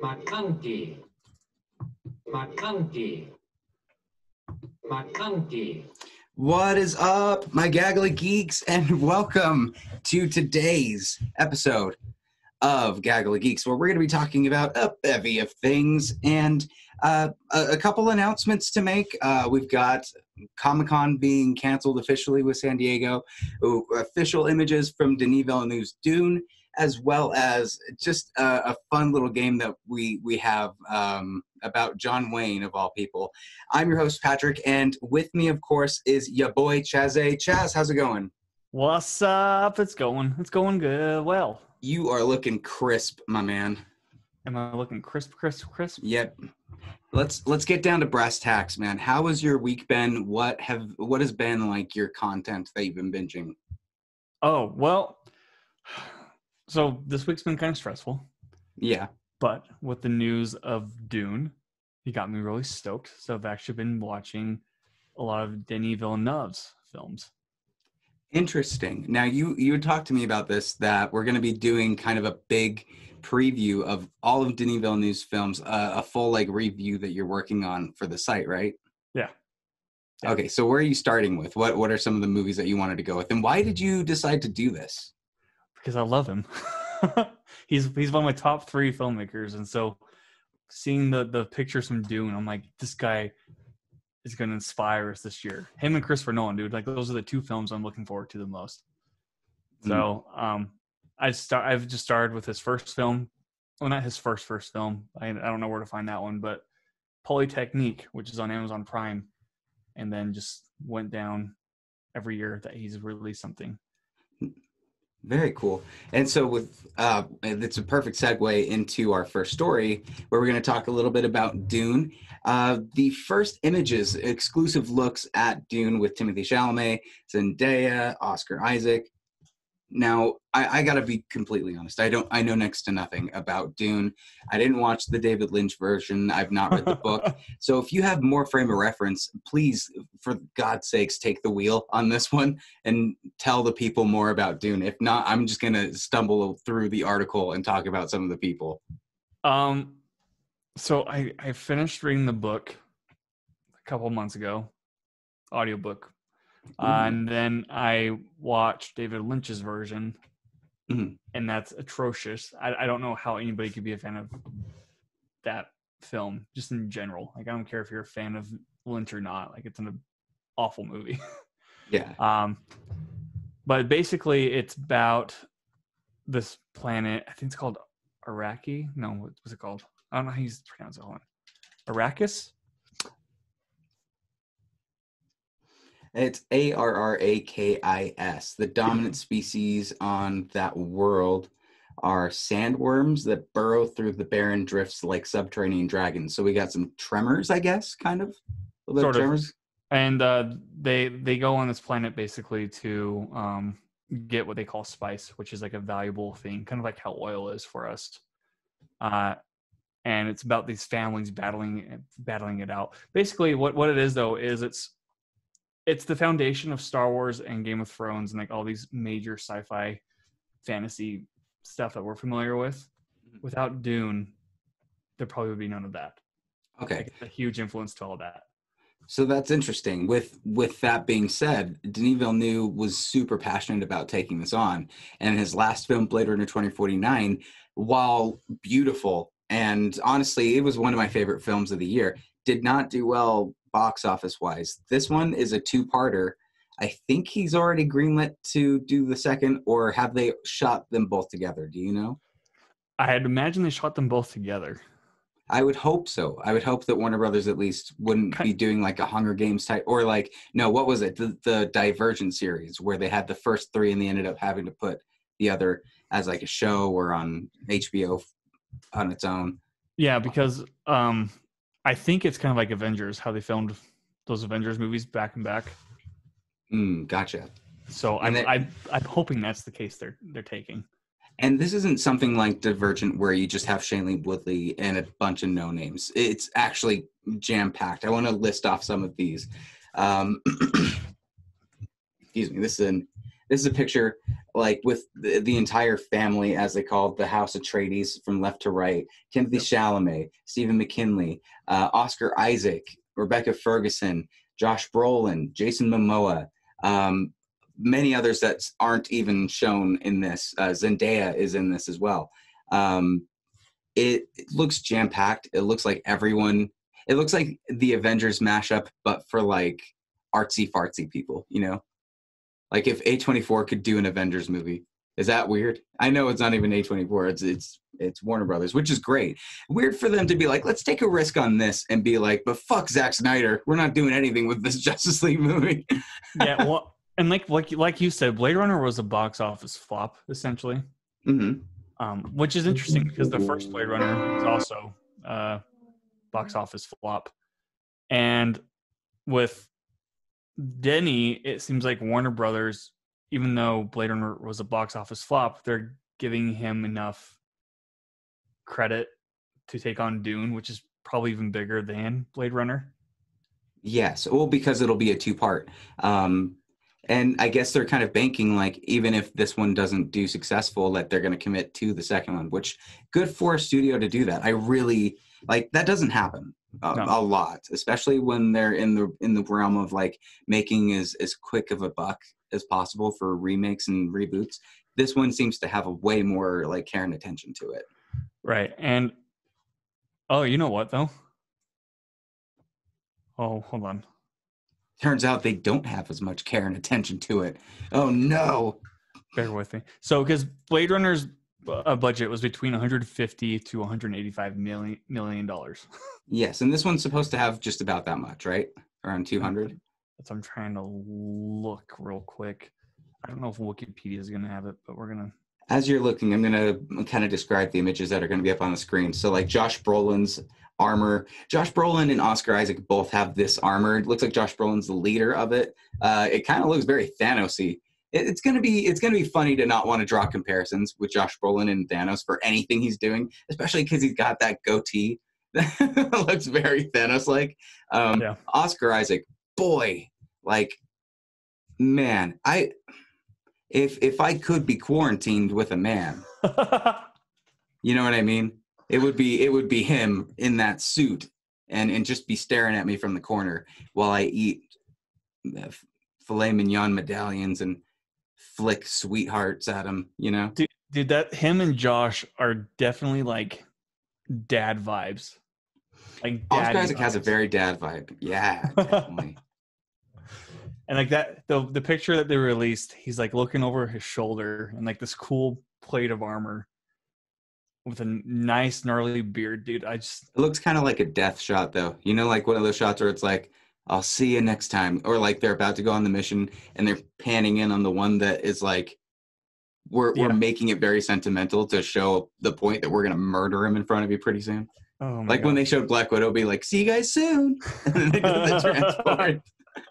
McConkey, McConkey, McConkey. What is up, my Gaggle of Geeks, and welcome to today's episode of Gaggle of Geeks, where we're going to be talking about a bevy of things and a couple announcements to make. We've got Comic-Con being canceled officially with San Diego, official images from Denis Villeneuve's Dune, as well as just a fun little game that we have about John Wayne, of all people. I'm your host, Patrick, and with me, of course, is your boy, Chaz. Chaz, how's it going? What's up? It's going good. Well, you are looking crisp, my man. Am I looking crisp? Yep. Let's get down to brass tacks, man. How has your week been? What has been like your content that you've been binging? Oh, well, so this week's been kind of stressful. Yeah. But with the news of Dune, it got me really stoked. So I've actually been watching a lot of Denis Villeneuve's films. Interesting. Now, you had talked to me about this, that we're going to be doing kind of a big preview of all of Denis Villeneuve's films, a full review that you're working on for the site, right? Yeah. Okay, so where are you starting with? What are some of the movies that you wanted to go with? And why did you decide to do this? Because I love him. He's one of my top 3 filmmakers, and so seeing the pictures from Dune, I'm like, this guy is going to inspire us this year. Him and Christopher Nolan, dude. Like, those are the 2 films I'm looking forward to the most. So, I've just started with his first film. Well, not his first film. I don't know where to find that one, but Polytechnique, which is on Amazon Prime, and then just went down every year that he's released something. Very cool. And so with it's a perfect segue into our first story, where we're going to talk a little bit about Dune. The first images, exclusive looks at Dune with Timothée Chalamet, Zendaya, Oscar Isaac. Now, I got to be completely honest. I know next to nothing about Dune. I didn't watch the David Lynch version. I've not read the book. So if you have more frame of reference, please, for God's sakes, take the wheel on this one and tell the people more about Dune. If not, I'm just going to stumble through the article and talk about some of the people. So I finished reading the book a couple months ago, audiobook. And then I watched David Lynch's version, and that's atrocious. I don't know how anybody could be a fan of that film, just in general. Like, I don't care if you're a fan of Lynch or not. Like, it's an awful movie. Yeah. But basically, it's about this planet. I think it's called Araki. No, what's it called? I don't know how you pronounce it. Hold on. Arrakis? It's Arrakis. The dominant species on that world are sandworms that burrow through the barren drifts like subterranean dragons. So we got some tremors, I guess, kind of. A little bit of tremors. And they go on this planet basically to get what they call spice, which is like a valuable thing, kind of like how oil is for us. And it's about these families battling it out. Basically, what it is, though, is it's the foundation of Star Wars and Game of Thrones and like all these major sci-fi fantasy stuff that we're familiar with. Without Dune, there probably would be none of that. Okay. Like, it's a huge influence to all that. So that's interesting. With that being said, Denis Villeneuve was super passionate about taking this on. And his last film, Blade Runner 2049, while beautiful, and honestly, it was one of my favorite films of the year, did not do well box office wise. This one is a 2-parter. I think he's already greenlit to do the second, or have they shot them both together? Do you know? I'd imagine they shot them both together. I would hope so. I would hope that Warner Brothers at least wouldn't be doing like a Hunger Games type, or like, no, what was it? The Divergent series, where they had the first 3 and they ended up having to put the other as like a show or on HBO on its own. Yeah, because I think it's kind of like Avengers, how they filmed those Avengers movies back and back. Gotcha. So I'm hoping that's the case they're taking. And this isn't something like Divergent where you just have Shailene Woodley and a bunch of no names. It's actually jam-packed. I want to list off some of these. Excuse me. This is This is a picture like with the entire family, as they call it, the House Atreides from left to right. Timothy Chalamet, Stephen McKinley, Oscar Isaac, Rebecca Ferguson, Josh Brolin, Jason Momoa, many others that aren't even shown in this. Zendaya is in this as well. It looks jam-packed. It looks like everyone. It looks like the Avengers mashup, but for like artsy-fartsy people, you know? Like if A24 could do an Avengers movie. Is that weird? I know it's not even A24. It's Warner Brothers, which is great. Weird for them to be like, let's take a risk on this and be like, but fuck Zack Snyder. We're not doing anything with this Justice League movie. Yeah, well, and like you said, Blade Runner was a box office flop, essentially. Which is interesting because the first Blade Runner was also box office flop. And with Denny, it seems like Warner Brothers, even though Blade Runner was a box office flop, they're giving him enough credit to take on Dune, which is probably even bigger than Blade Runner. Yes, well, because it'll be a two-part. And I guess they're kind of banking, like, even if this one doesn't do successful, that they're going to commit to the second one, which good for a studio to do that. I really, like, that doesn't happen a lot, especially when they're in the realm of, like, making as quick of a buck as possible for remakes and reboots. This one seems to have a way more, like, care and attention to it. Right. And, oh, you know what, though? Oh, hold on. Turns out they don't have as much care and attention to it. Oh, no. Bear with me. So, because Blade Runner's budget was between 150 to 185 million dollars. Yes, and this one's supposed to have just about that much, right? Around 200. That's what I'm trying to look real quick. I don't know if Wikipedia is going to have it, but we're going to. As you're looking, I'm going to kind of describe the images that are going to be up on the screen. So, like, Josh Brolin's armor. Josh Brolin and Oscar Isaac both have this armor. It looks like Josh Brolin's the leader of it. It kind of looks very Thanos-y. It's gonna be funny to not want to draw comparisons with Josh Brolin and Thanos for anything he's doing, especially because he's got that goatee that looks very Thanos-like. Oscar Isaac, boy, like, man, if I could be quarantined with a man, you know what I mean? It would be him in that suit and just be staring at me from the corner while I eat filet mignon medallions and flick sweethearts at him, you know? Dude, that him and Josh are definitely like dad vibes. Like Oscar Isaac has a very dad vibe. Yeah, definitely. And like that, the picture that they released, he's like looking over his shoulder and like this cool plate of armor with a nice gnarly beard, dude. It looks kind of like a death shot, though. You know, like one of those shots where it's like, I'll see you next time. Or like they're about to go on the mission and they're panning in on the one that is like, we're making it very sentimental to show the point that we're going to murder him in front of you pretty soon. Oh my like God. When they showed Black Widow, be like, see you guys soon. And then they did the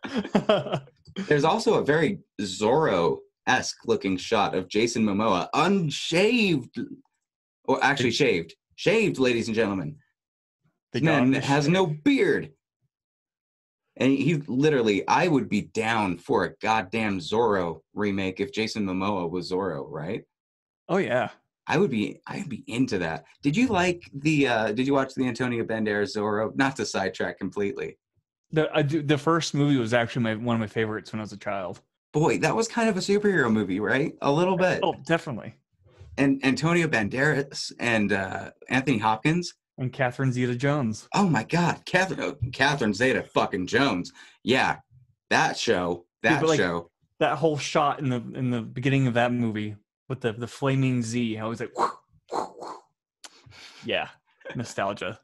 transport. There's also a very Zorro-esque looking shot of Jason Momoa, unshaved. Or actually shaved. Shaved, ladies and gentlemen. This man has no beard. And he literally, I would be down for a goddamn Zorro remake if Jason Momoa was Zorro, right? Oh, yeah. I'd be into that. Did you watch the Antonio Banderas Zorro? Not to sidetrack completely. The first movie was actually one of my favorites when I was a child. Boy, that was kind of a superhero movie, right? A little bit. Oh, definitely. And Antonio Banderas and Anthony Hopkins. And Catherine Zeta-Jones. Oh, my God. Catherine Zeta-fucking-Jones. Yeah, that show. Show. That whole shot in the beginning of that movie with the flaming Z. How he's like, whoo, whoo, whoo. Yeah, nostalgia.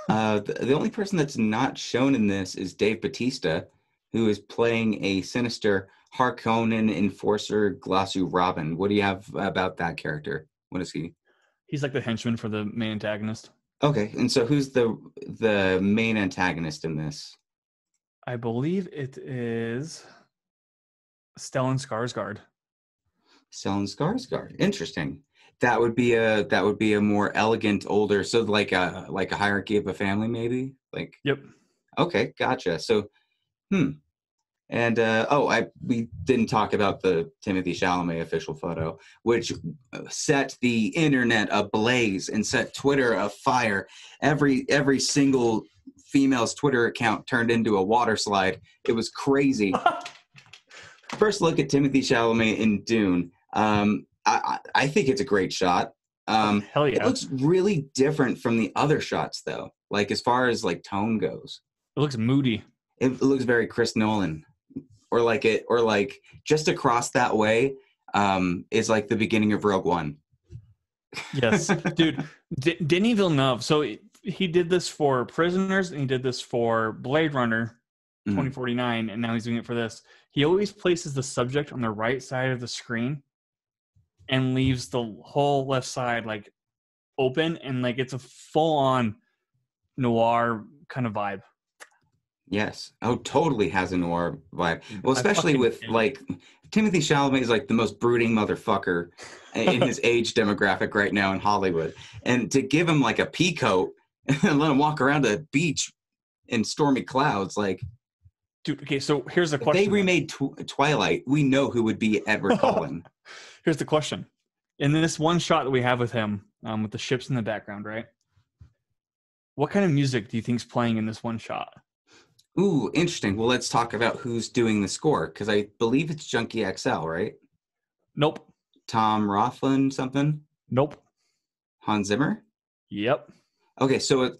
The only person that's not shown in this is Dave Bautista, who is playing a sinister Harkonnen enforcer Glossu Robin. What do you have about that character? What is he? He's like the henchman for the main antagonist. Okay, and so who's the main antagonist in this? I believe it is Stellan Skarsgård. Stellan Skarsgård. Interesting. That would be a more elegant, older, so like a hierarchy of a family, maybe. Like. Yep. Okay, gotcha. So, And we didn't talk about the Timothy Chalamet official photo, which set the internet ablaze and set Twitter afire. Every single female's Twitter account turned into a water slide. It was crazy. First look at Timothy Chalamet in Dune. I think it's a great shot. Hell yeah. It looks really different from the other shots, though. Like as far as like tone goes, It looks moody. it looks very Chris Nolan. Or like just across that way is like the beginning of Rogue One. Yes, dude. Denis Villeneuve. So he did this for Prisoners, and he did this for Blade Runner 2049, and now he's doing it for this. He always places the subject on the right side of the screen and leaves the whole left side like open, and like it's a full-on noir kind of vibe. Yes. Oh, totally has a noir vibe. Well, especially with like Timothy Chalamet is like the most brooding motherfucker in his age demographic right now in Hollywood. And to give him like a pea coat and let him walk around a beach in stormy clouds, like, dude. Okay, so here's the if question. they remade Twilight, we know who would be Edward Cullen. Here's the question. In this one shot that we have with him, with the ships in the background, right? What kind of music do you think's playing in this one shot? Ooh, interesting. Well, let's talk about who's doing the score, because I believe it's Junkie XL, right? Nope. Tom Rothland something? Nope. Hans Zimmer? Yep. Okay, so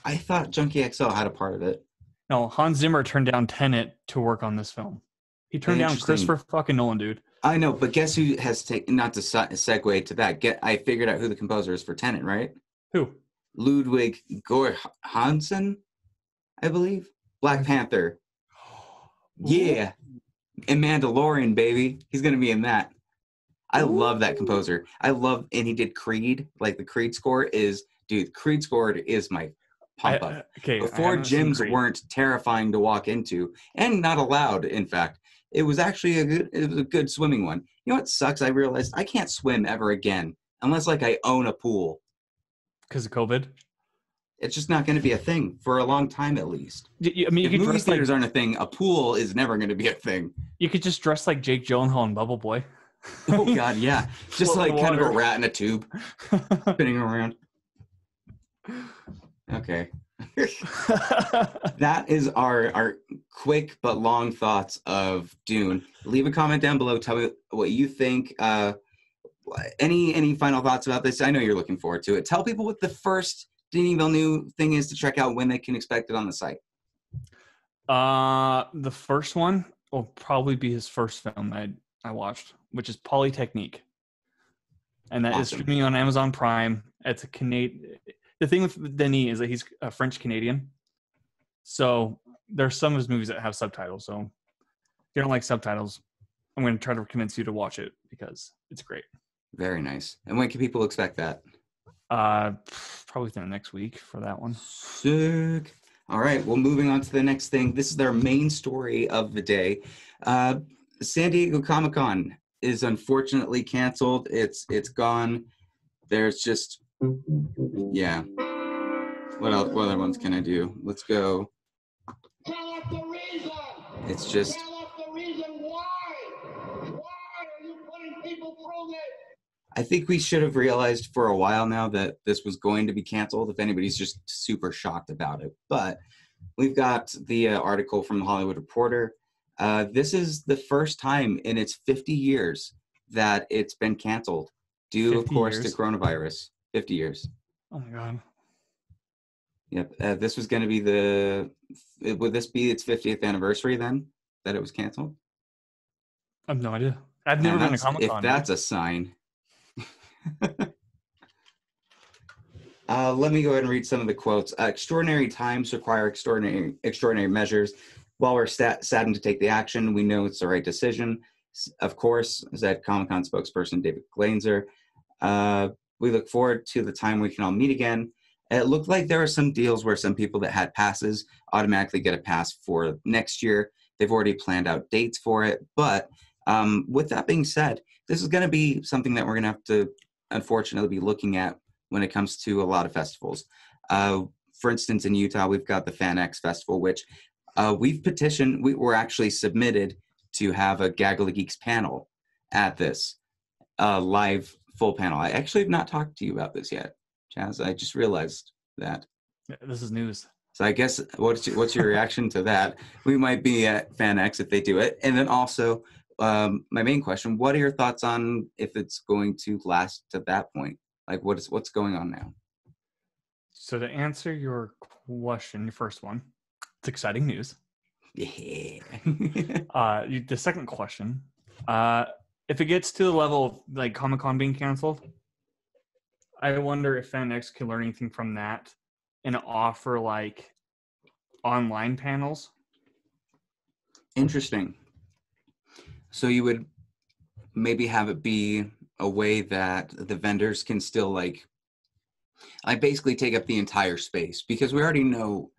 I thought Junkie XL had a part of it. No, Hans Zimmer turned down Tenet to work on this film. He turned down Christopher fucking Nolan, dude. I know, but guess who has taken, not to segue to that, I figured out who the composer is for Tenet, right? Who? Ludwig Göransson, I believe. Black Panther. Yeah. And Mandalorian, baby. He's going to be in that. I love that composer. And he did Creed. Like the Creed score is, dude, Creed score is my pump up. Okay. Before gyms weren't terrifying to walk into and not allowed, in fact. It was actually a good swimming one. You know what sucks? I realized I can't swim ever again unless like I own a pool. Because of COVID? It's just not going to be a thing for a long time, at least. I mean, if movie theaters aren't a thing, a pool is never going to be a thing. You could just dress like Jake Gyllenhaal in Bubble Boy. Oh God, yeah, just like kind of a rat in a tube, spinning around. Okay, that is our quick but long thoughts of Dune. Leave a comment down below. Tell me what you think. Any final thoughts about this? I know you're looking forward to it. Tell people what the first Denis Villeneuve thing is to check out, when they can expect it on the site. The first one will probably be his first film I watched, which is Polytechnique, and that is streaming on Amazon Prime. It's a Canadian. The thing with Denis is that he's a French Canadian, so there's some of his movies that have subtitles. So if you don't like subtitles, I'm going to try to convince you to watch it because it's great. Very nice. And when can people expect that? Probably the next week for that one. Sick. All right. Well, moving on to the next thing. This is our main story of the day. San Diego Comic-Con is unfortunately canceled. It's gone. There's just, yeah. What else? What other ones can I do? Let's go. Tell us the reason. It's just. Tell us the reason why. Why are you putting people through this? I think we should have realized for a while now that this was going to be canceled, if anybody's just super shocked about it. But we've got the article from the Hollywood Reporter. This is the first time in its 50 years that it's been canceled due, of course, to coronavirus. 50 years. Oh, my God. Yep. This was going to be would this be its 50th anniversary then that it was canceled? I have no idea. I've never been to Comic-Con. If that's a sign. Let me go ahead and read some of the quotes. Extraordinary times require extraordinary measures. While we're saddened to take the action, we know it's the right decision. Of course, said Comic-Con spokesperson David Glazer. We look forward to the time we can all meet again. It looked like there are some deals where some people that had passes automatically get a pass for next year. They've already planned out dates for it. But with that being said, this is going to be something that we're going to have to, unfortunately, be looking at when it comes to a lot of festivals. For instance, in Utah, we've got the FanX Festival, which We've petitioned, we were actually submitted to have a Gaggle of Geeks panel at this live full panel. I actually have not talked to you about this yet, Chaz. I just realized that. Yeah, this is news. So I guess what's your reaction to that? We might be at Fan X if they do it. And then also, my main question, what are your thoughts on if it's going to last to that point? Like what's going on now? So to answer your question, your first one, it's exciting news. Yeah. The second question, if it gets to the level of like Comic-Con being canceled, I wonder if FanX can learn anything from that and offer like online panels. Interesting. So you would maybe have it be a way that the vendors can still like basically take up the entire space, because we already know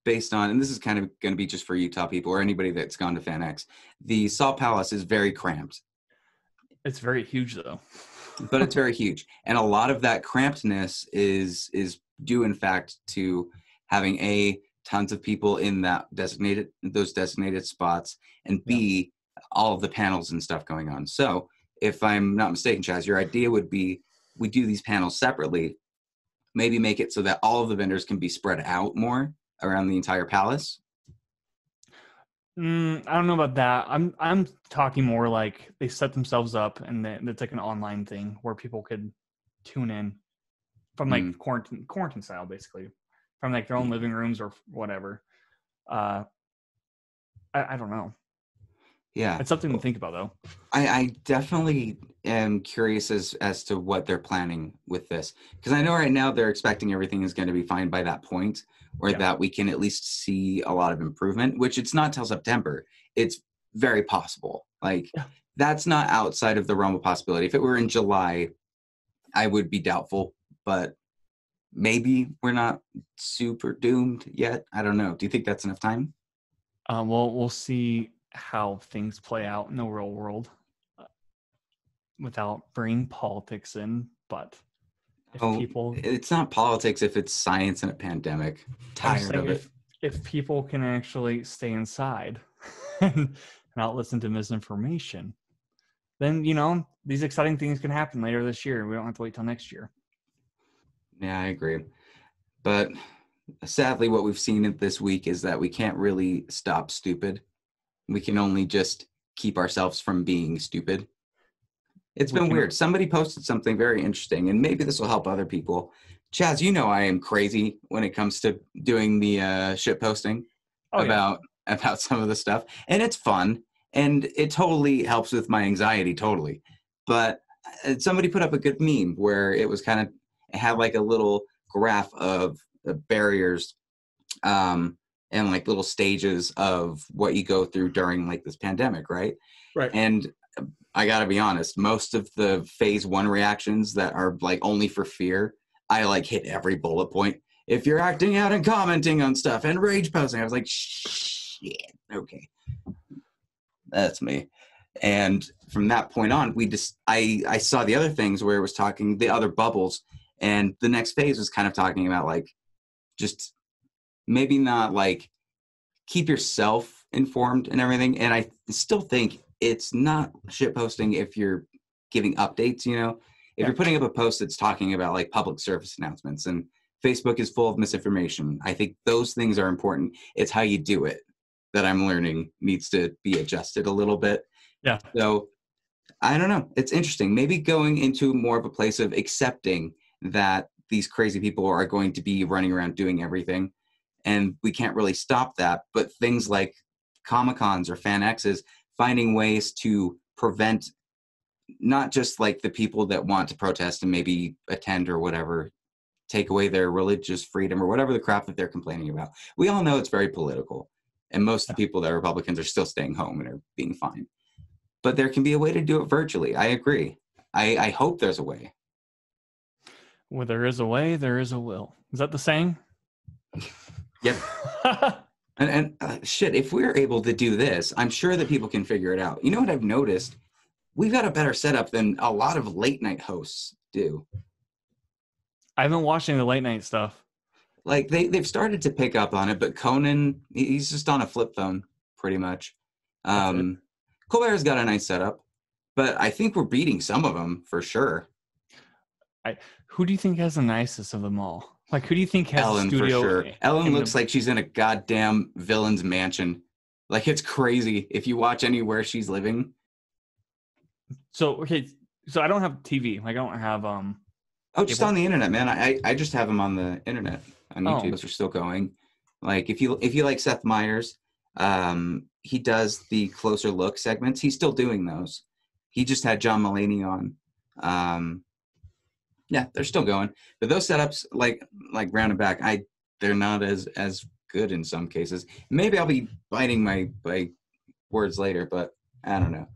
based on, and this is kind of going to be just for Utah people or anybody that's gone to FanX, the Salt Palace is very cramped. It's very huge though. But it's very huge. And a lot of that crampedness is due in fact to having tons of people in those designated spots, and B, all of the panels and stuff going on. So if I'm not mistaken, Chaz, your idea would be we do these panels separately, maybe make it so that all of the vendors can be spread out more around the entire palace. I don't know about that. I'm talking more like they set themselves up and it's like an online thing where people could tune in from like quarantine style, basically, from like their own living rooms or whatever. I don't know. Yeah, it's something to think about though. I definitely am curious as to what they're planning with this, because I know right now they're expecting everything is going to be fine by that point, or that we can at least see a lot of improvement, which it's not till September. It's very possible. Like that's not outside of the realm of possibility. If it were in July, I would be doubtful, but maybe we're not super doomed yet. I don't know. Do you think that's enough time? Well, we'll see how things play out in the real world without bringing politics in, but it's not politics if it's science and a pandemic. Tired of it. If people can actually stay inside and not listen to misinformation, then these exciting things can happen later this year. We don't have to wait till next year. Yeah, I agree. But sadly, what we've seen this week is that we can't really stop stupid. We can only just keep ourselves from being stupid. It's been weird. Somebody posted something very interesting, and maybe this will help other people. Chaz, I am crazy when it comes to doing the shit posting about some of the stuff. And it's fun, and it totally helps with my anxiety, totally. But somebody put up a good meme where it was it had like a little graph of barriers and like little stages of what you go through during like this pandemic, right? Right. And I gotta be honest, most of the phase 1 reactions that are like only for fear, I like hit every bullet point. If you're acting out and commenting on stuff and rage posting, I was like, shit, okay. That's me. And from that point on, I saw the other things where it was talking, the other bubbles, and the next phase was kind of talking about like, just maybe not like keep yourself informed and everything. And I still think it's not shit posting if you're giving updates, if you're putting up a post that's talking about like public service announcements, and Facebook is full of misinformation. I think those things are important. It's how you do it that I'm learning needs to be adjusted a little bit. Yeah. So I don't know. It's interesting. Maybe going into more of a place of accepting that these crazy people are going to be running around doing everything, and we can't really stop that. But things like Comic-Cons or Fan X's, finding ways to prevent not just like the people that want to protest and maybe attend or whatever, take away their religious freedom or whatever the crap that they're complaining about. We all know it's very political, and most of the people that are Republicans are still staying home and are being fine. But there can be a way to do it virtually. I agree. I hope there's a way. Where there is a way, there is a will. Is that the saying? Yep. And shit, if we're able to do this, I'm sure that people can figure it out. You know what I've noticed? We've got a better setup than a lot of late night hosts do. I haven't watched any of the late night stuff. like they've started to pick up on it, but Conan, he's just on a flip phone pretty much. That's it. Colbert's got a nice setup, but I think we're beating some of them for sure. Who do you think has the nicest of them all? Like, who do you think has a Ellen for studio? sure. Ellen in looks the- like she's in a goddamn villain's mansion. Like, it's crazy if you watch anywhere she's living. So okay, so I don't have TV. Like, I don't have Oh, just Cable? on the internet, man. I just have them on the internet on YouTube. Those are still going. Like if you like Seth Meyers, he does the closer look segments. He's still doing those. He just had John Mulaney on. Yeah, they're still going. But those setups, like round and back, they're not as good in some cases. Maybe I'll be biting my words later, but I don't know.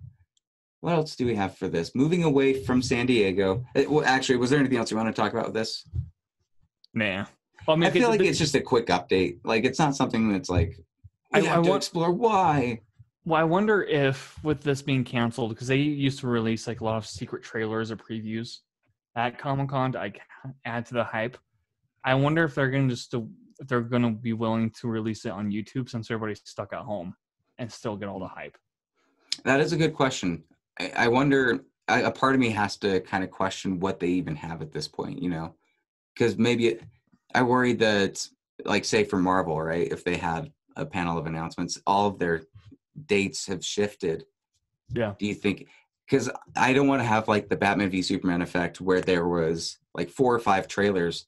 What else do we have for this? Moving away from San Diego. Well, actually, was there anything else you want to talk about with this? Nah. Well, I mean, I feel like it's just a quick update. Like, it's not something that's like, we have to explore why. Well, I wonder if with this being canceled, because they used to release like a lot of secret trailers or previews at Comic-Con to like add to the hype. I wonder if they're going to be willing to release it on YouTube since everybody's stuck at home and still get all the hype. That is a good question. I wonder, a part of me has to kind of question what they even have at this point, you know? Because maybe I worry that, like, say for Marvel, right? If they had a panel of announcements, all of their dates have shifted. Yeah. Do you think? Because I don't want to have like the Batman v Superman effect where there was like 4 or 5 trailers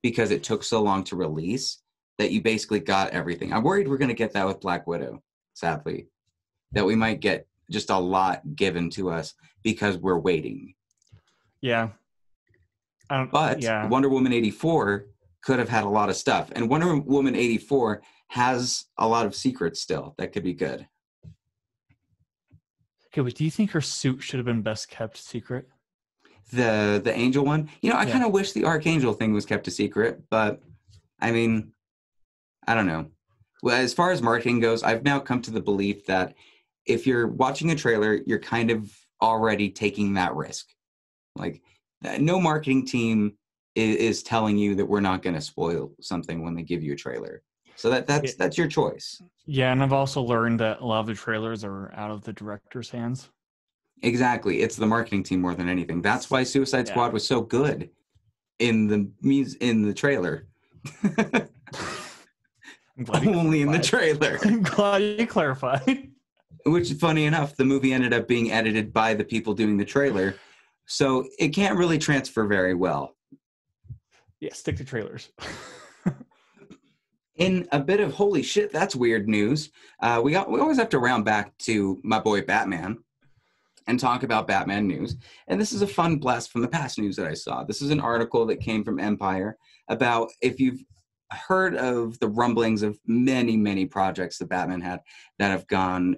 because it took so long to release that you basically got everything. I'm worried we're going to get that with Black Widow, sadly. That we might get just a lot given to us because we're waiting. Yeah. But Wonder Woman 84 could have had a lot of stuff. And Wonder Woman 84 has a lot of secrets still that could be good. Okay, but do you think her suit should have been best kept secret? The Angel one? You know, I kind of wish the Archangel thing was kept a secret, but I mean, I don't know. Well, as far as marketing goes, I've now come to the belief that if you're watching a trailer, you're kind of already taking that risk. Like, no marketing team is telling you that we're not going to spoil something when they give you a trailer. So that's your choice. Yeah, and I've also learned that a lot of the trailers are out of the director's hands. Exactly. It's the marketing team more than anything. That's why Suicide Squad was so good in the trailer. I'm glad Only in the trailer. I'm glad you clarified. Which, funny enough, the movie ended up being edited by the people doing the trailer, so it can't really transfer very well. Yeah, stick to trailers. In a bit of holy shit, that's weird news. We always have to round back to my boy Batman and talk about Batman news. And this is a fun blast from the past news that I saw. This is an article that came from Empire about if you've heard of the rumblings of many, many projects that Batman had that have gone,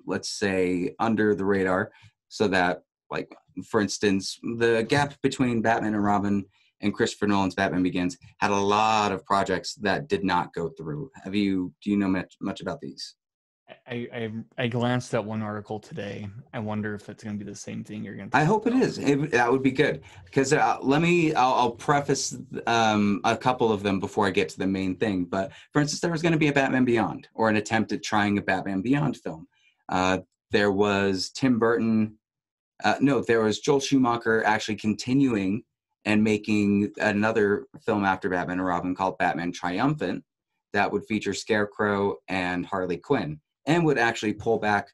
let's say, under the radar. So that, like, for instance, the gap between Batman and Robin and Christopher Nolan's Batman Begins had a lot of projects that did not go through. Do you know much about these? I glanced at one article today. I wonder if it's going to be the same thing you're going to. I hope it is. That would be good. Because I'll preface a couple of them before I get to the main thing. But for instance, there was going to be a Batman Beyond, or an attempt at trying a Batman Beyond film. There was Tim Burton. There was Joel Schumacher actually continuing and making another film after Batman and Robin called Batman Triumphant that would feature Scarecrow and Harley Quinn, and would actually pull back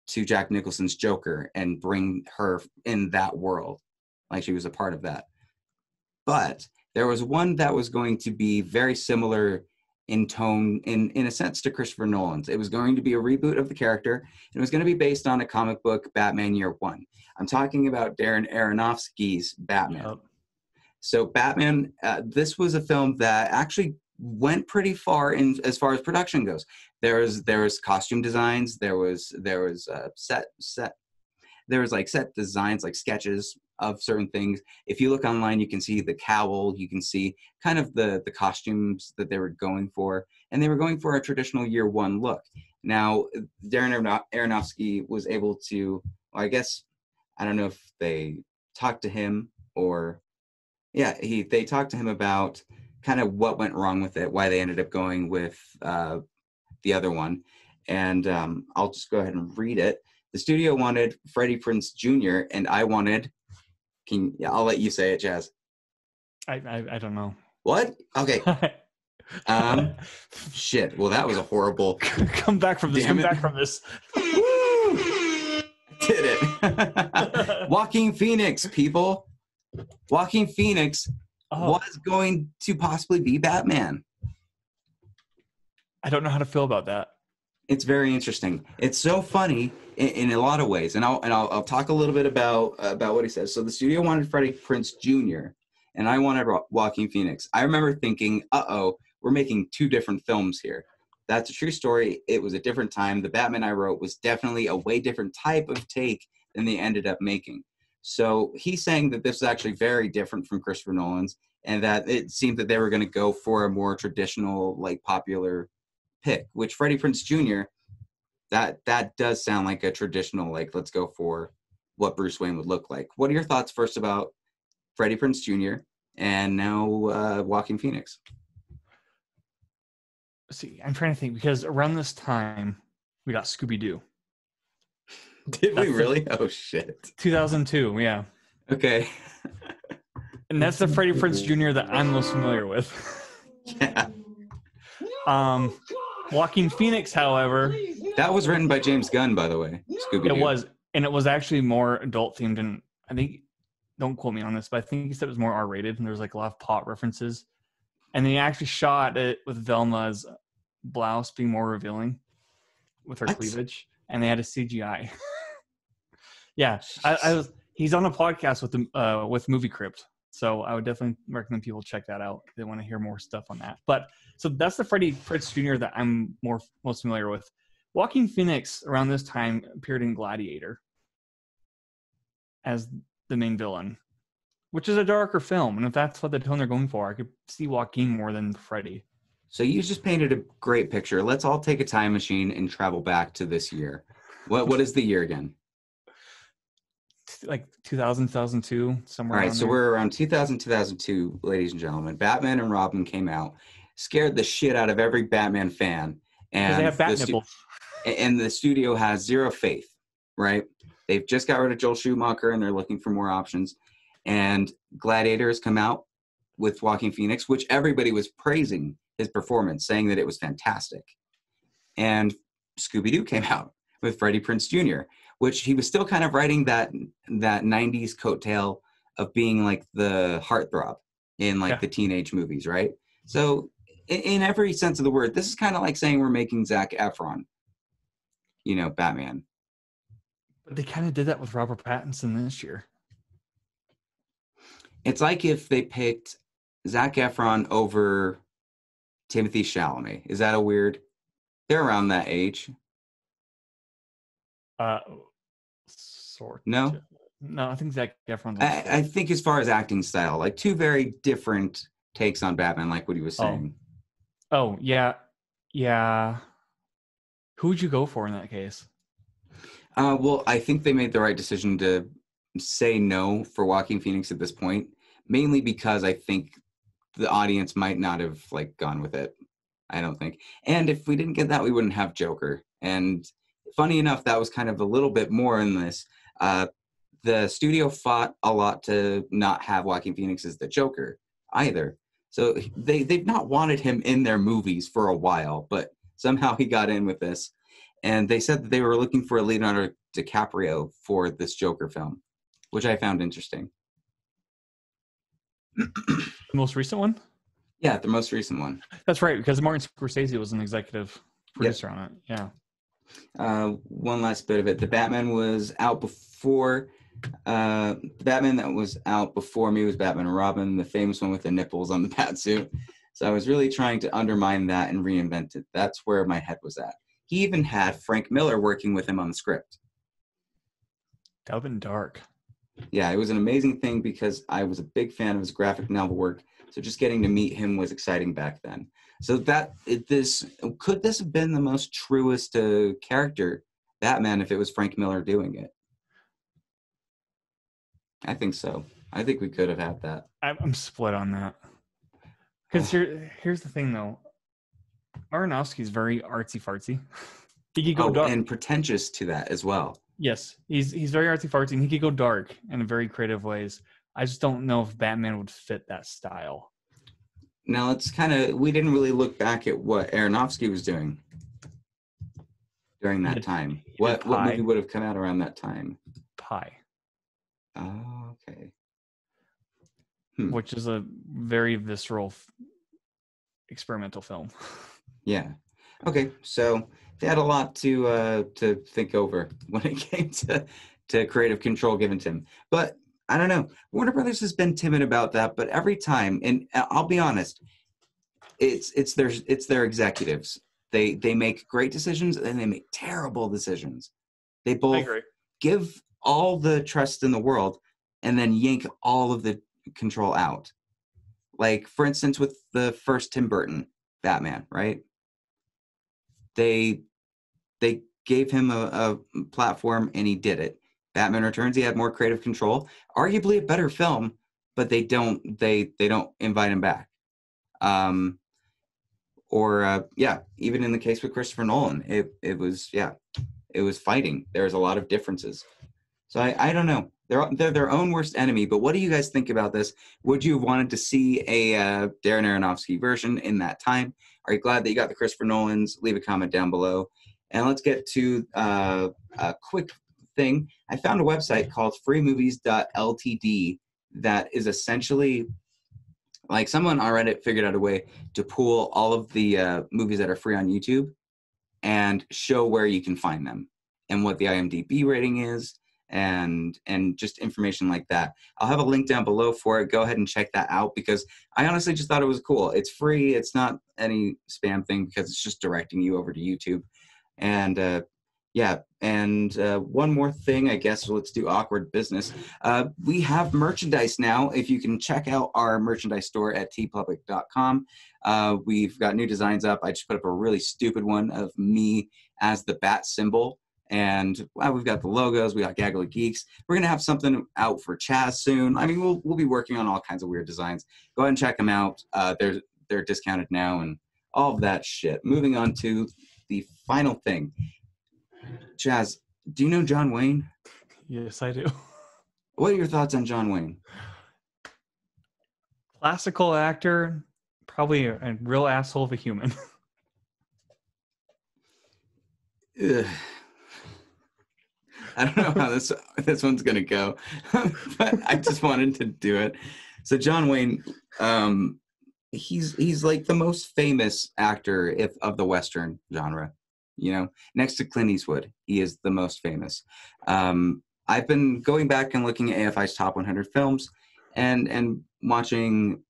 to Jack Nicholson's Joker and bring her in that world, like she was a part of that. But there was one that was going to be very similar in tone, in a sense, to Christopher Nolan's. It was going to be a reboot of the character, and it was going to be based on a comic book, Batman Year One. I'm talking about Darren Aronofsky's Batman. Yep. So Batman, this was a film that actually went pretty far in as far as production goes. There was costume designs. There was set designs, like sketches of certain things. If you look online, you can see the cowl. You can see kind of the costumes that they were going for, and they were going for a traditional Year One look. Now, Darren Aronofsky was able to, well, I guess, I don't know if they talked to him or, they talked to him about kind of what went wrong with it, why they ended up going with the other one. And I'll just go ahead and read it. The studio wanted Freddie Prinze Jr. and I wanted, I'll let you say it, Chaz. I don't know. What? Okay. Shit. Well, that was a horrible. Come back from this. Damn Come it. back from this. Woo! Did it. Joaquin Phoenix, people. Joaquin Phoenix was going to possibly be Batman. I don't know how to feel about that. It's very interesting. It's so funny in a lot of ways, and I'll talk a little bit about what he says. So the studio wanted Freddie Prinze Jr. and I wanted Joaquin Phoenix. I remember thinking, we're making two different films here. That's a true story. It was a different time. The Batman I wrote was definitely a way different type of take than they ended up making. So he's saying that this is actually very different from Christopher Nolan's, and that it seemed that they were going to go for a more traditional, like, popular pick, which Freddie Prinze Jr., that does sound like a traditional, like, let's go for what Bruce Wayne would look like. What are your thoughts first about Freddie Prinze Jr. and now Joaquin Phoenix? See, I'm trying to think, because around this time we got Scooby-Doo. Did we really? Oh shit. 2002, yeah. Okay. And that's the Freddie Prinze Jr. that I'm most familiar with. Yeah. Joaquin Phoenix, however, That was written by James Gunn, by the way. Scooby-Doo. it was, and it was actually more adult themed, and I think, don't quote me on this, but I think he said it was more R-rated, and there's like a lot of pot references. And they actually shot it with Velma's blouse being more revealing with her cleavage, and they had a CGI. Yeah, he's on a podcast with Movie Crypt, so I would definitely recommend people check that out if they want to hear more stuff on that. But so that's the Freddie Prinze Jr. that I'm most familiar with. Joaquin Phoenix around this time appeared in Gladiator as the main villain, which is a darker film, and if that's what the tone they're going for, I could see Joaquin more than Freddie. So you just painted a great picture. Let's all take a time machine and travel back to this year. What is the year again? Like 2000, 2002, somewhere. All right, so we're around 2000, 2002, ladies and gentlemen. Batman and Robin came out, scared the shit out of every Batman fan. Because they have bat nipples. And the studio has zero faith, right? They've just got rid of Joel Schumacher, and they're looking for more options. And Gladiator has come out with Joaquin Phoenix, which everybody was praising his performance, saying that it was fantastic. And Scooby-Doo came out with Freddie Prinze Jr., which he was still kind of riding that 90s coattail of being like the heartthrob in like the teenage movies, right? So in every sense of the word, this is kind of like saying we're making Zac Efron, Batman. But they kind of did that with Robert Pattinson this year. It's like if they picked Zac Efron over Timothy Chalamet. Is that a weird? They're around that age. Sort. No, I think Zac Efron's. I think as far as acting style, like two very different takes on Batman, like what he was saying. Oh yeah. Who would you go for in that case? Well, I think they made the right decision to say no for Joaquin Phoenix at this point, mainly because I think the audience might not have gone with it. I don't think. And if we didn't get that, we wouldn't have Joker. And funny enough, that was kind of a little bit more in this. The studio fought a lot to not have Joaquin Phoenix as the Joker either. So they've not wanted him in their movies for a while, but somehow he got in with this. And they said that they were looking for a Leonardo DiCaprio for this Joker film, which I found interesting. The most recent one? Yeah, the most recent one. That's right, because Martin Scorsese was an executive producer on it. Yeah. One last bit of it. The Batman was out before. The Batman that was out before me was Batman and Robin, the famous one with the nipples on the bat suit. So I was really trying to undermine that and reinvent it. That's where my head was at. He even had Frank Miller working with him on the script. That would have been dark. Yeah, it was an amazing thing because I was a big fan of his graphic novel work. So just getting to meet him was exciting back then. So could this have been the most truest character Batman if it was Frank Miller doing it? I think so. I think we could have had that. I'm split on that. Because here's the thing, though. Aronofsky's very artsy fartsy. He could go dark. And pretentious to that as well. Yes, he's very artsy fartsy, and he could go dark in very creative ways. I just don't know if Batman would fit that style. Now it's we didn't really look back at what Aronofsky was doing during that time. What movie would have come out around that time? Pi. Oh, okay. Which is a very visceral experimental film. Yeah. Okay, so they had a lot to think over when it came to creative control given to him. But I don't know. Warner Brothers has been timid about that, but every time, and I'll be honest, it's their executives. They make great decisions and they make terrible decisions. They both give all the trust in the world and then yank all of the control out. Like, for instance, with the first Tim Burton Batman, right? They gave him a platform and he did it. Batman Returns, he had more creative control, arguably a better film, but they don't invite him back. Even in the case with Christopher Nolan, it was fighting. There's a lot of differences. So I don't know. They're their own worst enemy. But what do you guys think about this? Would you have wanted to see a Darren Aronofsky version in that time? Are you glad that you got the Christopher Nolans? Leave a comment down below. And let's get to a quick thing. I found a website called freemovies.ltd that is essentially like someone on Reddit figured out a way to pool all of the movies that are free on YouTube and show where you can find them and what the IMDb rating is and just information like that. I'll have a link down below for it. Go ahead and check that out because I honestly just thought it was cool. It's free. It's not any spam thing because it's just directing you over to YouTube. And one more thing, I guess, let's do awkward business. We have merchandise now. If you can check out our merchandise store at tpublic.com. We've got new designs up. I just put up a really stupid one of me as the bat symbol. And we've got the logos. We got Gaggle of Geeks. We're going to have something out for Chaz soon. I mean, we'll be working on all kinds of weird designs. Go ahead and check them out. They're discounted now and all of that shit. Moving on to the final thing. Chaz, do you know John Wayne? Yes, I do. What are your thoughts on John Wayne? Classical actor, probably a real asshole of a human. Ugh. I don't know how this one's gonna go, but I just wanted to do it. So John Wayne, he's like the most famous actor of the Western genre. You know, next to Clint Eastwood, he is the most famous. I've been going back and looking at AFI's top 100 films and watching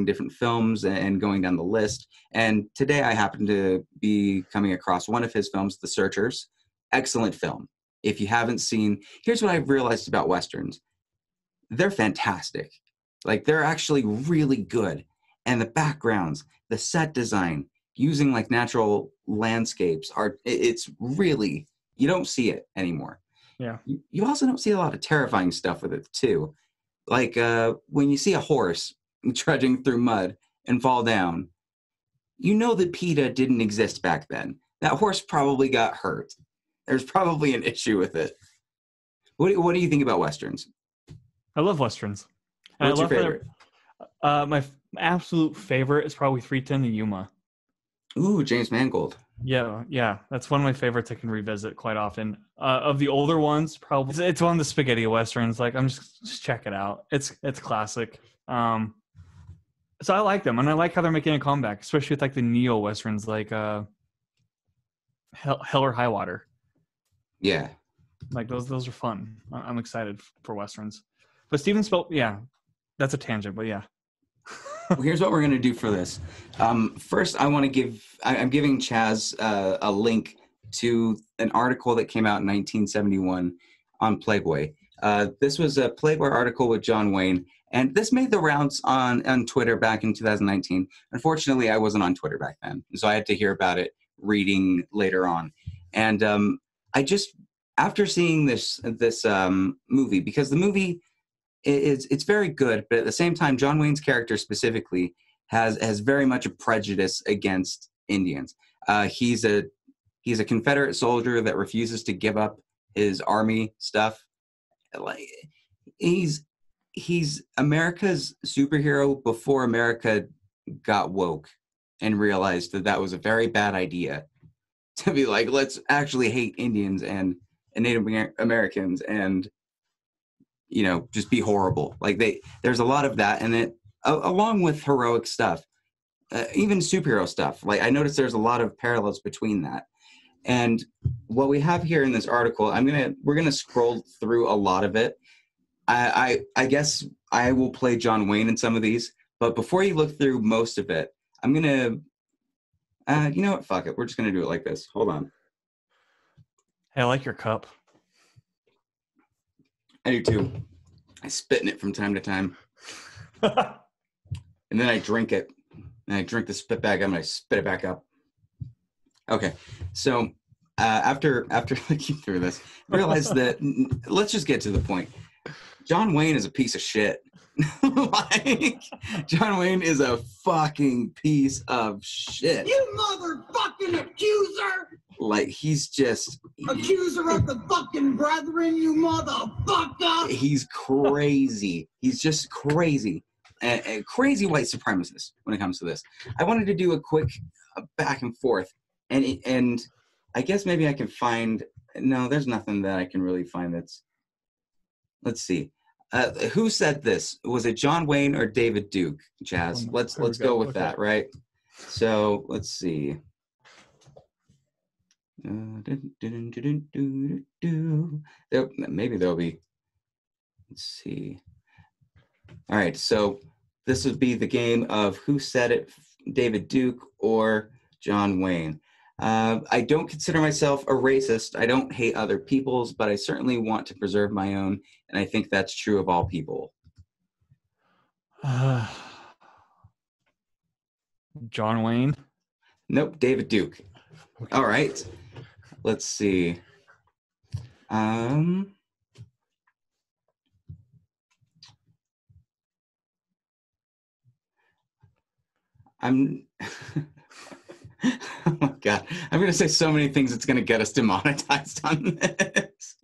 different films and going down the list. And today I happened to be coming across one of his films, The Searchers. Excellent film. If you haven't seen, here's what I've realized about Westerns. They're fantastic. Like, they're actually really good. And the backgrounds, the set design, using like natural landscapes it's really, you don't see it anymore. Yeah. You also don't see a lot of terrifying stuff with it too. Like when you see a horse trudging through mud and fall down, you know that PETA didn't exist back then. That horse probably got hurt. There's probably an issue with it. What do you think about Westerns? I love Westerns. What's your favorite? My absolute favorite is probably 310 to Yuma. Ooh, James Mangold. Yeah, that's one of my favorites I can revisit quite often. Of the older ones, probably it's one of the spaghetti westerns. Like, I'm just check it out. It's classic. So I like them, and I like how they're making a comeback, especially with like the neo westerns, like Hell or High Water. Yeah, like those are fun. I'm excited for westerns. But Steven Spielberg, yeah, that's a tangent, but yeah. Well, here's what we're going to do for this. First, I'm giving Chaz a link to an article that came out in 1971 on Playboy. This was a Playboy article with John Wayne, and this made the rounds on Twitter back in 2019. Unfortunately, I wasn't on Twitter back then, so I had to hear about it reading later on. And I just, after seeing this movie, because the movie it's very good, but at the same time, John Wayne's character specifically has very much a prejudice against Indians. He's a Confederate soldier that refuses to give up his army stuff. Like he's America's superhero before America got woke and realized that that was a very bad idea to be like, let's actually hate Indians and Native Americans and, you know, just be horrible. Like there's a lot of that, and it along with heroic stuff, even superhero stuff. Like I noticed there's a lot of parallels between that. And what we have here in this article, we're gonna scroll through a lot of it. I guess I will play John Wayne in some of these, but before you look through most of it, I'm gonna, you know what? Fuck it. We're just gonna do it like this. Hold on. Hey, I like your cup. I do too. I spit in it from time to time, and then I drink it. And I drink the spit back up and I spit it back up. Okay, so after looking through this, realize that let's just get to the point. John Wayne is a piece of shit. Like, John Wayne is a fucking piece of shit. You motherfucking accuser! Like, he's just... Accuser of the fucking brethren, you motherfucker! He's crazy. He's just crazy. A crazy white supremacist when it comes to this. I wanted to do a quick back and forth. And I guess maybe I can find... No, there's nothing that I can really find that's... Let's see. Who said this? Was it John Wayne or David Duke, Chaz? Let's go with that, right? So let's see. Maybe there'll be. Let's see. All right, so this would be the game of who said it, David Duke or John Wayne. I don't consider myself a racist. I don't hate other people's, but I certainly want to preserve my own, and I think that's true of all people. John Wayne? Nope, David Duke. Okay. All right. Let's see. I'm oh my God. I'm going to say so many things it's going to get us demonetized on this.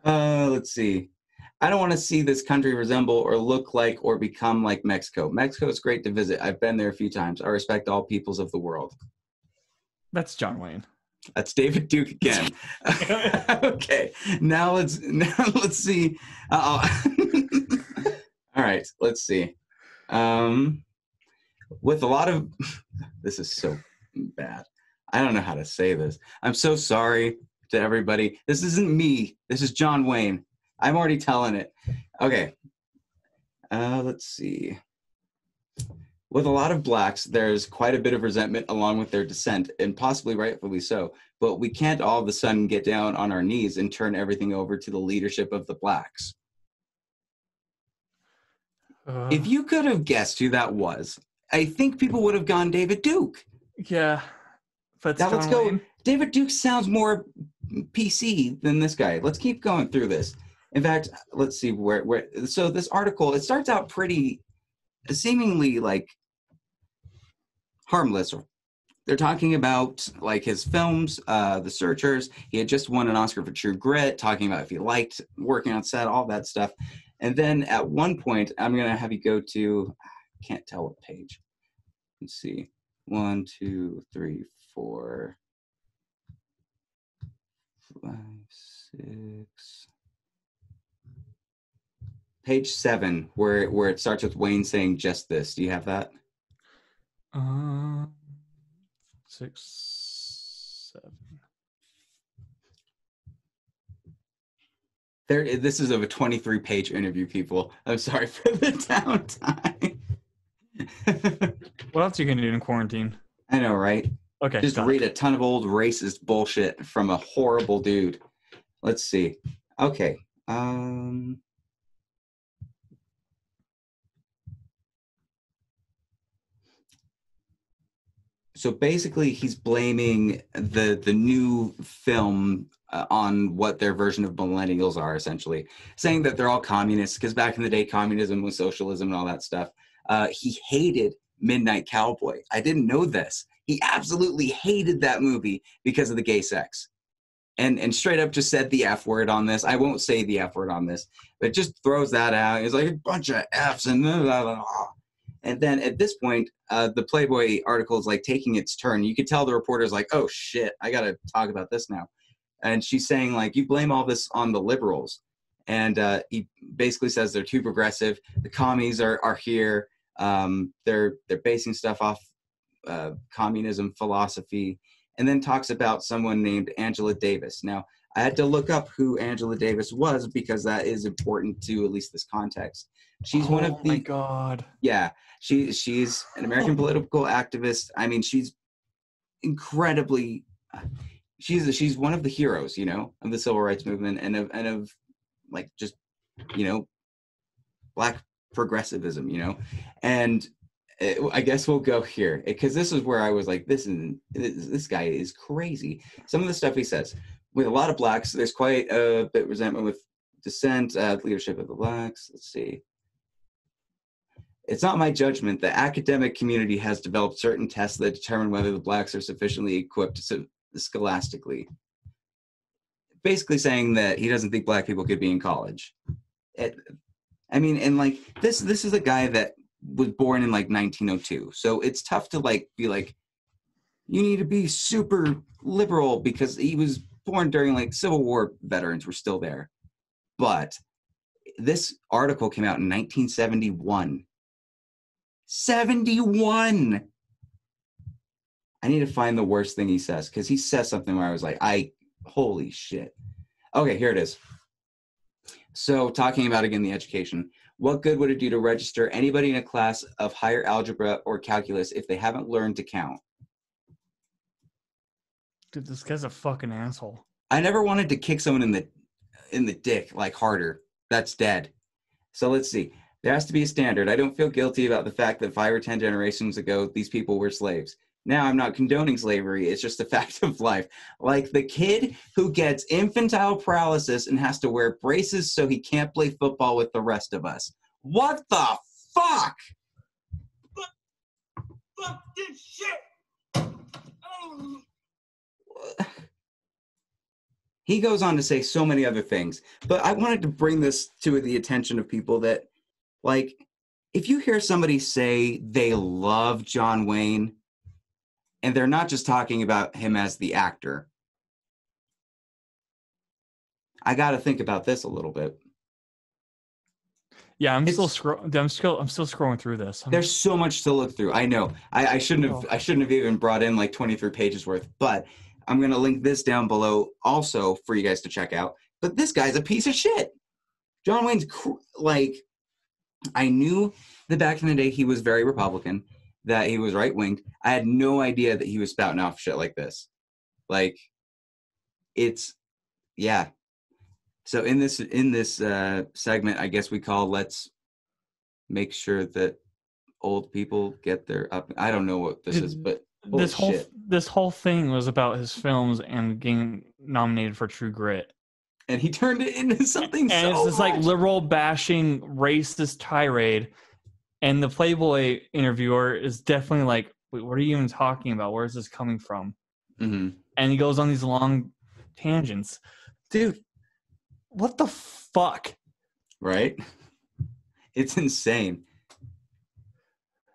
Let's see. I don't want to see this country resemble or look like or become like Mexico. Mexico is great to visit. I've been there a few times. I respect all peoples of the world. That's John Wayne. That's David Duke again. Okay. Now let's see. All right. Let's see. With a lot of, this is so bad. I don't know how to say this. I'm so sorry to everybody. This isn't me. This is John Wayne. I'm already telling it. Okay. Let's see. With a lot of blacks, there's quite a bit of resentment along with their descent, and possibly rightfully so. But we can't all of a sudden get down on our knees and turn everything over to the leadership of the blacks. If you could have guessed who that was, I think people would have gone David Duke. Yeah. But Now let's go. David Duke sounds more PC than this guy. Let's keep going through this. In fact, let's see where so this article, it starts out pretty seemingly like harmless. They're talking about like his films, The Searchers. He had just won an Oscar for True Grit, talking about if he liked working on set, all that stuff. And then at one point, I'm going to have you go to, I can't tell what page. Let's see. 1, 2, 3, 4, 5, 6. Page 7, where it starts with Wayne saying just this. Do you have that? 6, 7. This is of a 23-page interview, people. I'm sorry for the downtime. What else are you gonna do in quarantine? I know, right? Okay. Just read a ton of old racist bullshit from a horrible dude. Let's see. Okay. So basically, he's blaming the new film on what their version of millennials are, essentially saying that they're all communists because back in the day, communism was socialism and all that stuff. He hated Midnight Cowboy. I didn't know this. He absolutely hated that movie because of the gay sex. And straight up just said the F word on this. I won't say the F word on this, but just throws that out. It's like a bunch of Fs and blah, blah, blah. And then at this point, the Playboy article is like taking its turn. You could tell the reporter's like, oh shit, I got to talk about this now. And she's saying like, you blame all this on the liberals. And he basically says they're too progressive. The commies are here. They're basing stuff off communism philosophy, and then talks about someone named Angela Davis. Now, I had to look up who Angela Davis was because that is important to at least this context. She's one of the. Oh my god! Yeah, she's an American political activist. I mean, she's incredibly. She's one of the heroes, you know, of the civil rights movement and of like just, you know, Black progressivism, you know, and I guess we'll go here because this is where I was like, this guy is crazy. Some of the stuff he says with a lot of Blacks, there's quite a bit of resentment with dissent, leadership of the Blacks. Let's see. It's not my judgment. The academic community has developed certain tests that determine whether the Blacks are sufficiently equipped scholastically. Basically saying that he doesn't think Black people could be in college. I mean, and like this is a guy that was born in like 1902. So it's tough to like be like, you need to be super liberal because he was born during like Civil War veterans were still there. But this article came out in 1971. 71! I need to find the worst thing he says because he says something where I was like, holy shit. Okay, here it is. So talking about, again, the education. What good would it do to register anybody in a class of higher algebra or calculus if they haven't learned to count? Dude, this guy's a fucking asshole. I never wanted to kick someone in the dick, like harder. That's dead. So let's see. There has to be a standard. I don't feel guilty about the fact that 5 or 10 generations ago, these people were slaves. Now, I'm not condoning slavery. It's just a fact of life. Like the kid who gets infantile paralysis and has to wear braces so he can't play football with the rest of us. What the fuck? Fuck this shit! Oh. He goes on to say so many other things, but I wanted to bring this to the attention of people that, like, if you hear somebody say they love John Wayne, and they're not just talking about him as the actor, I got to think about this a little bit. Yeah, I'm still scrolling through this. There's so much to look through. I know. I shouldn't have even brought in like 23 pages worth, but I'm going to link this down below also for you guys to check out. But this guy's a piece of shit. John Wayne's like, I knew that back in the day he was very Republican, that he was right-winged. I had no idea that he was spouting off shit like this. Like, it's, yeah. So in this segment, I guess we call let's make sure that old people get their up. I don't know what this is, but this whole thing was about his films and getting nominated for True Grit. And he turned it into something and it's this like liberal bashing racist tirade. And the Playboy interviewer is definitely like, wait, what are you even talking about? Where is this coming from? Mm-hmm. And he goes on these long tangents. Dude, what the fuck? Right? It's insane.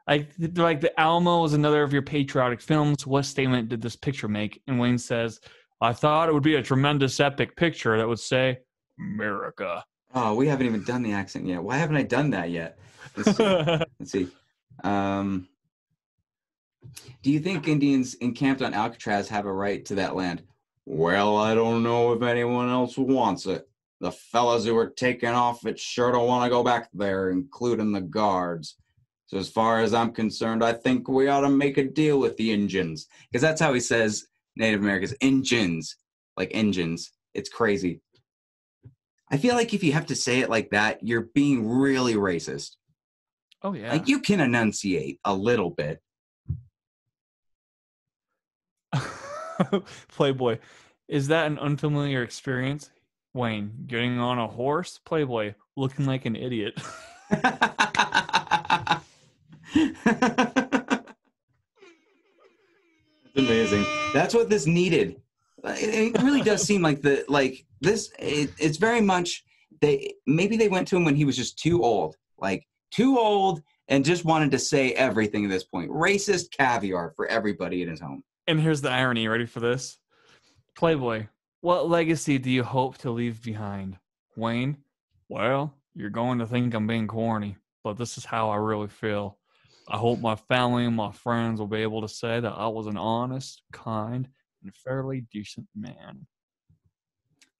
Like the Alamo is another of your patriotic films. What statement did this picture make? And Wayne says, I thought it would be a tremendous epic picture that would say, America. Oh, we haven't even done the accent yet. Why haven't I done that yet? Let's see. Do you think Indians encamped on Alcatraz have a right to that land? Well, I don't know if anyone else wants it. The fellas who are taking off it sure don't want to go back there, including the guards. So as far as I'm concerned, I think we ought to make a deal with the Injuns. Because that's how he says Native Americans. Injuns. Like engines. It's crazy. I feel like if you have to say it like that, you're being really racist. Oh, yeah. Like, you can enunciate a little bit. Playboy. Is that an unfamiliar experience? Wayne, getting on a horse? Playboy, looking like an idiot. Amazing. That's what this needed. It really does seem like it's very much maybe they went to him when he was just too old, and just wanted to say everything at this point. Racist caviar for everybody in his home. And here's the irony. Ready for this? Playboy, what legacy do you hope to leave behind? Wayne, well, you're going to think I'm being corny, but this is how I really feel. I hope my family and my friends will be able to say that I was an honest, kind, and fairly decent man.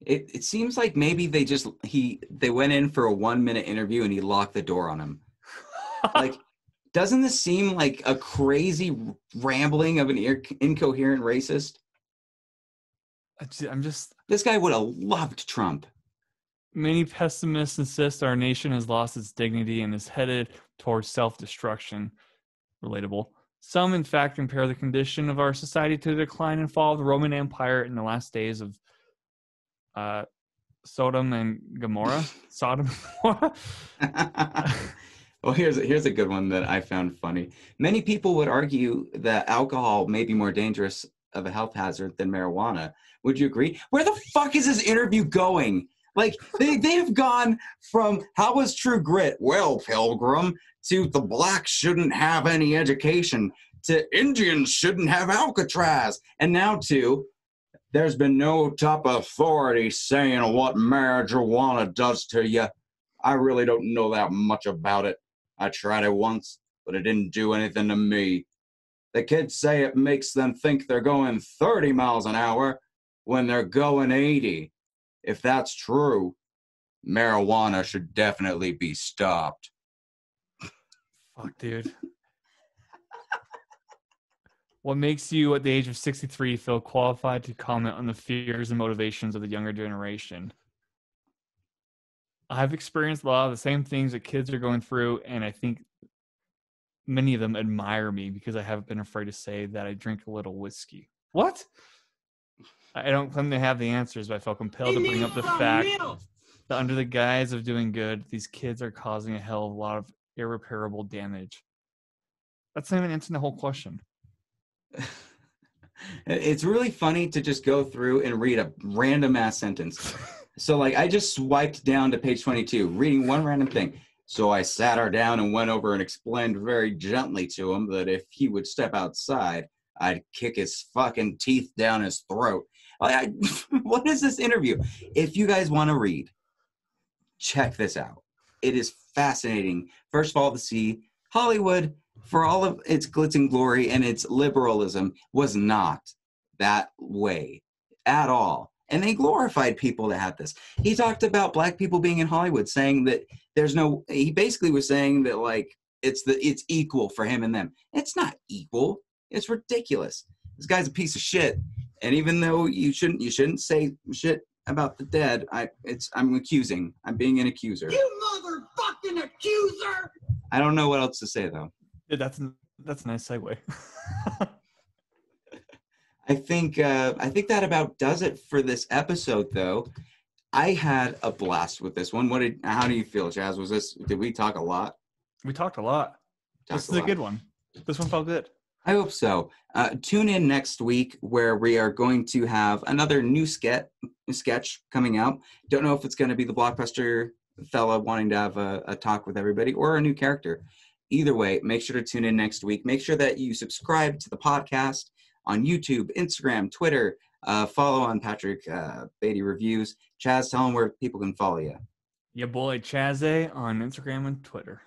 It seems like maybe they went in for a 1-minute interview and he locked the door on him. Like, doesn't this seem like a crazy rambling of an incoherent racist? This guy would have loved Trump. Many pessimists insist our nation has lost its dignity and is headed towards self-destruction. Relatable. Some, in fact, compare the condition of our society to the decline and fall of the Roman Empire in the last days of Sodom and Gomorrah. Sodom and Gomorrah. Well, here's a good one that I found funny. Many people would argue that alcohol may be more dangerous of a health hazard than marijuana. Would you agree? Where the fuck is this interview going? Like, they've gone from how was True Grit? Well, Pilgrim, to the blacks shouldn't have any education, to Indians shouldn't have Alcatraz, and now to there's been no top authority saying what marijuana does to you. I really don't know that much about it. I tried it once, but it didn't do anything to me. The kids say it makes them think they're going 30 miles an hour when they're going 80. If that's true, marijuana should definitely be stopped. Fuck, dude. What makes you, at the age of 63, feel qualified to comment on the fears and motivations of the younger generation? I've experienced a lot of the same things that kids are going through, and I think many of them admire me because I haven't been afraid to say that I drink a little whiskey. What? I don't claim to have the answers, but I felt compelled to bring up the fact that under the guise of doing good, these kids are causing a hell of a lot of irreparable damage. That's not even answering the whole question. It's really funny to just go through and read a random ass sentence. So, like, I just swiped down to page 22, reading one random thing. So I sat her down and went over and explained very gently to him that if he would step outside, I'd kick his fucking teeth down his throat. What is this interview? If you guys want to read, check this out. It is fascinating. First of all, to see Hollywood, for all of its glitz and glory and its liberalism, was not that way at all. And they glorified people that had this. He talked about black people being in Hollywood, saying that he basically was saying that, like, it's equal for him and them. It's not equal. It's ridiculous. This guy's a piece of shit. And even though you shouldn't say shit about the dead, I'm accusing. I'm being an accuser. You motherfucking accuser! I don't know what else to say, though. Yeah, that's a nice segue. I think that about does it for this episode, though. I had a blast with this one. How do you feel, Chaz? Did we talk a lot? We talked a lot. This is a good one. This one felt good. I hope so. Tune in next week where we are going to have another new sketch coming out. Don't know if it's going to be the blockbuster fella wanting to have a talk with everybody or a new character. Either way, make sure to tune in next week. Make sure that you subscribe to the podcast on YouTube, Instagram, Twitter. Follow on Patrick Beatty Reviews. Chaz, tell them where people can follow you. Your boy Chaz on Instagram and Twitter.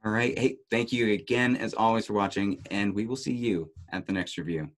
All right. Hey, thank you again, as always, for watching, and we will see you at the next review.